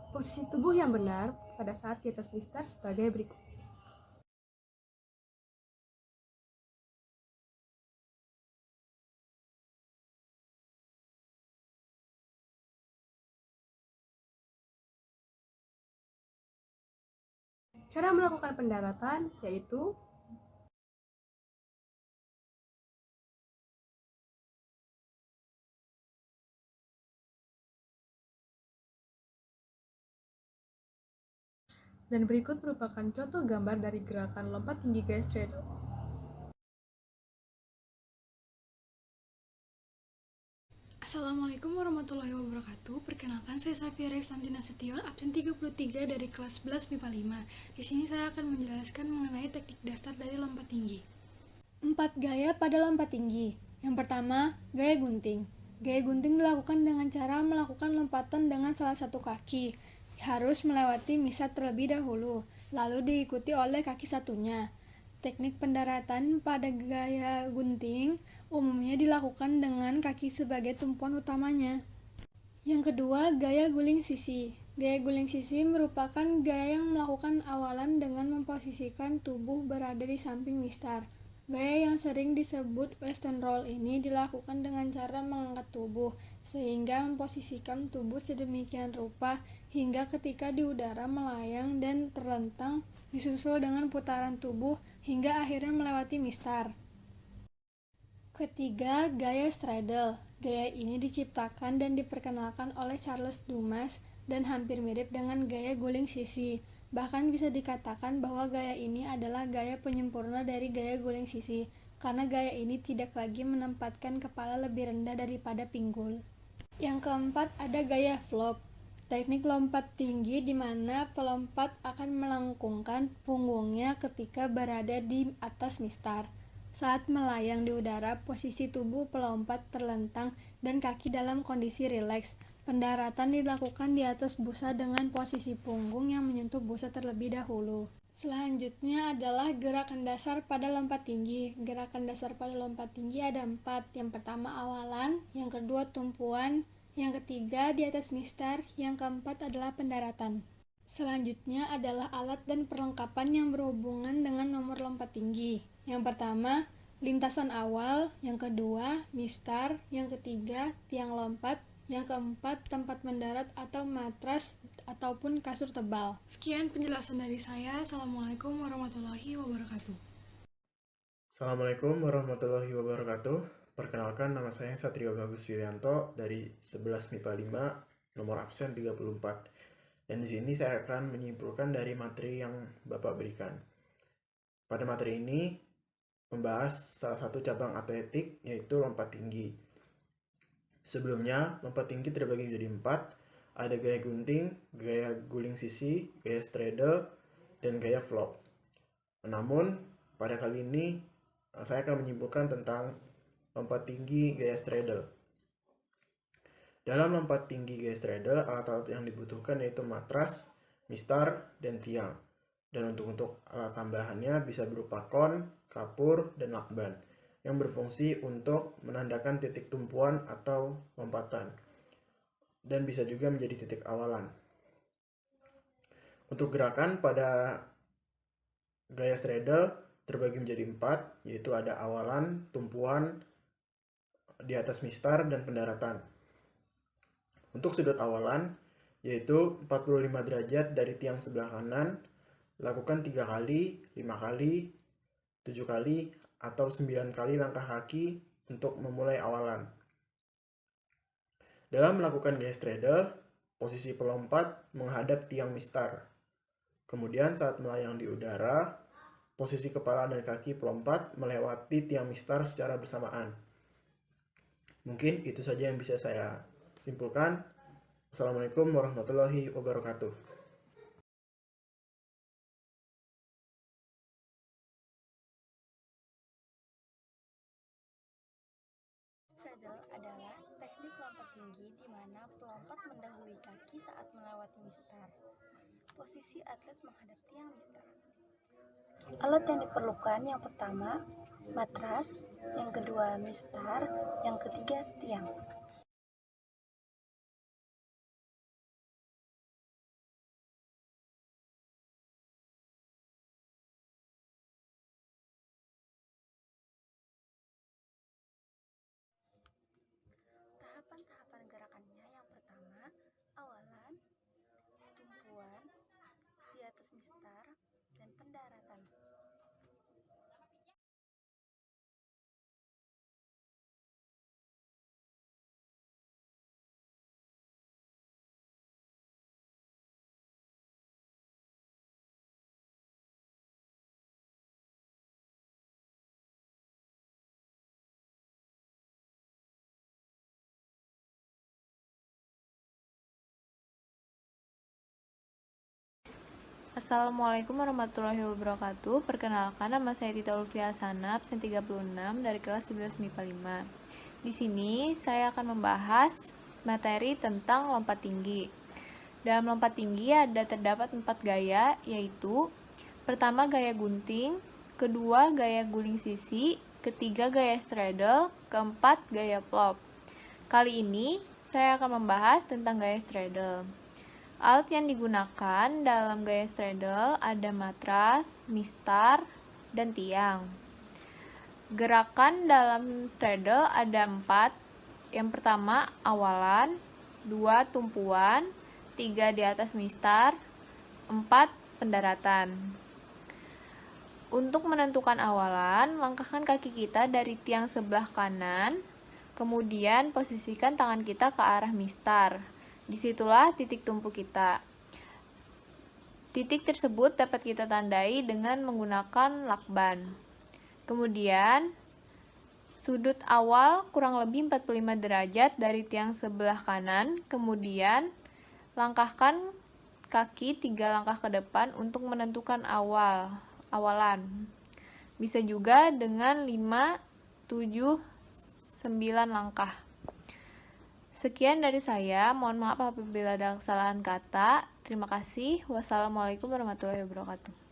posisi tubuh yang benar pada saat di atas mistar sebagai berikut. Cara melakukan pendaratan yaitu dan berikut merupakan contoh gambar dari gerakan lompat tinggi gaya straddle. Assalamualaikum warahmatullahi wabarakatuh. Perkenalkan, saya Safia Resantina Setion, absen 33 dari kelas 11 MIPA 5. Di sini saya akan menjelaskan mengenai teknik dasar dari lompat tinggi. 4 gaya pada lompat tinggi. Yang pertama, gaya gunting. Gaya gunting dilakukan dengan cara melakukan lompatan dengan salah satu kaki. Harus melewati mistar terlebih dahulu, lalu diikuti oleh kaki satunya. Teknik pendaratan pada gaya gunting umumnya dilakukan dengan kaki sebagai tumpuan utamanya. Yang kedua, gaya guling sisi. Gaya guling sisi merupakan gaya yang melakukan awalan dengan memposisikan tubuh berada di samping mistar. Gaya yang sering disebut Western Roll ini dilakukan dengan cara mengangkat tubuh, sehingga memposisikan tubuh sedemikian rupa hingga ketika di udara melayang dan terlentang, disusul dengan putaran tubuh hingga akhirnya melewati mistar. Ketiga, gaya straddle. Gaya ini diciptakan dan diperkenalkan oleh Charles Dumas dan hampir mirip dengan gaya guling sisi. Bahkan bisa dikatakan bahwa gaya ini adalah gaya penyempurna dari gaya guling sisi, karena gaya ini tidak lagi menempatkan kepala lebih rendah daripada pinggul. Yang keempat ada gaya flop. Teknik lompat tinggi di mana pelompat akan melengkungkan punggungnya ketika berada di atas mistar. Saat melayang di udara, posisi tubuh pelompat terlentang dan kaki dalam kondisi rileks. Pendaratan dilakukan di atas busa dengan posisi punggung yang menyentuh busa terlebih dahulu. Selanjutnya adalah gerakan dasar pada lompat tinggi. Gerakan dasar pada lompat tinggi ada 4. Yang pertama awalan, yang kedua tumpuan, yang ketiga di atas mistar, yang keempat adalah pendaratan. Selanjutnya adalah alat dan perlengkapan yang berhubungan dengan nomor lompat tinggi. Yang pertama, lintasan awal, yang kedua, mistar, yang ketiga, tiang lompat, yang keempat, tempat mendarat atau matras ataupun kasur tebal. Sekian penjelasan dari saya. Assalamualaikum warahmatullahi wabarakatuh. Assalamualaikum warahmatullahi wabarakatuh. Perkenalkan, nama saya Satrio Bagus Wilianto dari 11 MIPA 5, nomor absen 34. Dan di sini saya akan menyimpulkan dari materi yang Bapak berikan. Pada materi ini membahas salah satu cabang atletik, yaitu lompat tinggi. Sebelumnya, lompat tinggi terbagi menjadi 4. Ada gaya gunting, gaya guling sisi, gaya straddle, dan gaya flop. Namun, pada kali ini saya akan menyimpulkan tentang lompat tinggi gaya straddle. Dalam lompat tinggi gaya straddle, alat-alat yang dibutuhkan yaitu matras, mistar, dan tiang. Dan untuk alat tambahannya bisa berupa kon, kapur, dan lakban, yang berfungsi untuk menandakan titik tumpuan atau lompatan, dan bisa juga menjadi titik awalan. Untuk gerakan pada gaya straddle terbagi menjadi 4, yaitu ada awalan, tumpuan, di atas mistar, dan pendaratan. Untuk sudut awalan, yaitu 45 derajat dari tiang sebelah kanan, lakukan 3 kali, 5 kali, 7 kali, atau 9 kali langkah kaki untuk memulai awalan. Dalam melakukan gaya straddle, posisi pelompat menghadap tiang mistar. Kemudian saat melayang di udara, posisi kepala dan kaki pelompat melewati tiang mistar secara bersamaan. Mungkin itu saja yang bisa saya simpulkan. Assalamualaikum warahmatullahi wabarakatuh. Straddle adalah teknik lompat tinggi di mana pelompat mendahului kaki saat melewati mistar. Posisi atlet menghadap tiang mistar. Alat yang diperlukan yang pertama, matras, yang kedua mistar, yang ketiga tiang. Tahapan-tahapan gerakannya yang pertama, awalan, tumpuan, di atas mistar, dan pendaratan. Assalamualaikum warahmatullahi wabarakatuh. Perkenalkan, nama saya Tita Ulfia Hasana, absen 36 dari kelas 11 MIPA 5. Di sini saya akan membahas materi tentang lompat tinggi. Dalam lompat tinggi terdapat 4 gaya, yaitu pertama gaya gunting, kedua gaya guling sisi, ketiga gaya straddle, keempat gaya flop. Kali ini saya akan membahas tentang gaya straddle. Alat yang digunakan dalam gaya straddle ada matras, mistar, dan tiang. Gerakan dalam straddle ada 4. Yang pertama awalan, 2 tumpuan, 3 di atas mistar, 4 pendaratan. Untuk menentukan awalan, langkahkan kaki kita dari tiang sebelah kanan, kemudian posisikan tangan kita ke arah mistar. Disitulah titik tumpu kita. Titik tersebut dapat kita tandai dengan menggunakan lakban. Kemudian, sudut awal kurang lebih 45 derajat dari tiang sebelah kanan, kemudian langkahkan kaki 3 langkah ke depan untuk menentukan awalan. Bisa juga dengan 5, 7, 9 langkah. Sekian dari saya, mohon maaf apabila ada kesalahan kata. Terima kasih. Wassalamualaikum warahmatullahi wabarakatuh.